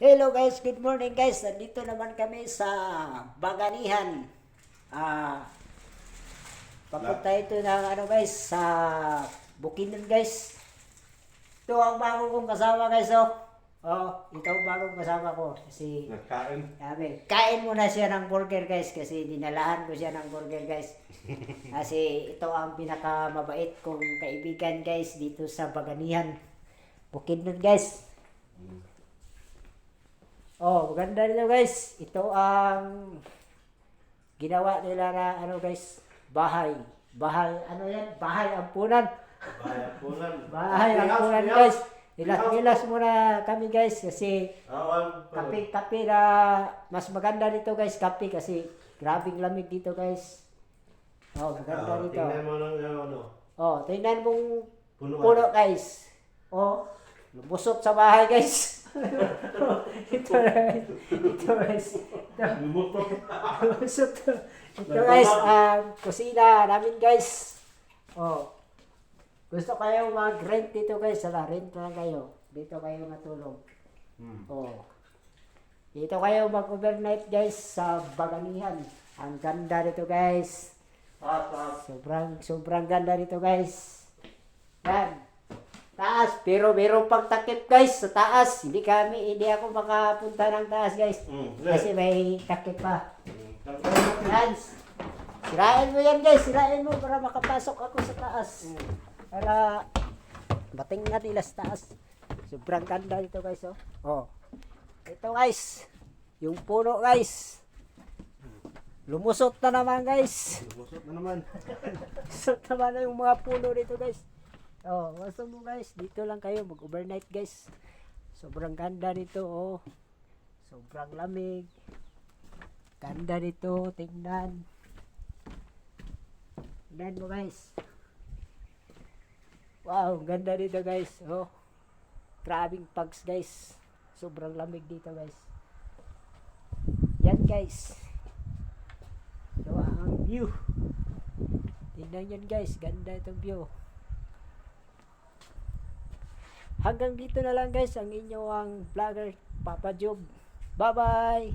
Hello guys, good morning guys. Nandito naman kami sa Baganihan. Papunta ito ng guys, sa Bukidnon guys. Ito ang bago kong kasama guys, oh. Oh, ito ang bagong kasama ko kasi kain muna siya ng burger guys kasi dinalahan ko siya ng burger guys. Kasi ito ang pinakamabait kong kaibigan guys dito sa Baganihan. Bukidnon guys. Oh, maganda nito guys. Ito ang ginawa nila na guys, bahay. Bahay, yan? Bahay ampunan. Bahay ampunan. Bahay ampunan guys. Ilas muna kami guys kasi kape na mas maganda dito guys, kape kasi grabing lamig dito guys. Oh, maganda dito. Tingnan mo lang yung Oh, tingnan mong puno guys. Oh, lumusot sa bahay guys. ito guys. Ito guys, kusina namin guys. Oh. Gusto kayo mag-rent dito guys, rent na kayo. Dito kayo matulog. Oh. Dito kayo mag-overnight guys sa Baganihan. Ang ganda dito guys. Sobrang ganda dito guys. Yan. Taas, pero merong pagtakip guys sa taas. Hindi ako makapunta ng taas guys. Kasi may takip pa. Yan. Sirain mo yan guys, sirain mo para makapasok ako sa taas. Para bating na nila sa taas. Sobrang ganda dito guys, oh. Oh. Ito guys, yung puno guys. Lumusot na naman guys. Lumusot na naman. Lumusot naman na yung mga puno dito guys. Oh, gusto mo guys, dito lang kayo mag-overnight guys. Sobrang ganda dito, oh. Sobrang lamig. Ganda dito, tingnan. Tingnan mo guys. Wow, ganda dito guys. Oh. Grabing pugs guys. Sobrang lamig dito guys. Yan guys. So, ang view. Tingnan yan guys, ganda itong view. Hanggang dito na lang guys ang inyong vlogger Papa Job. Bye bye.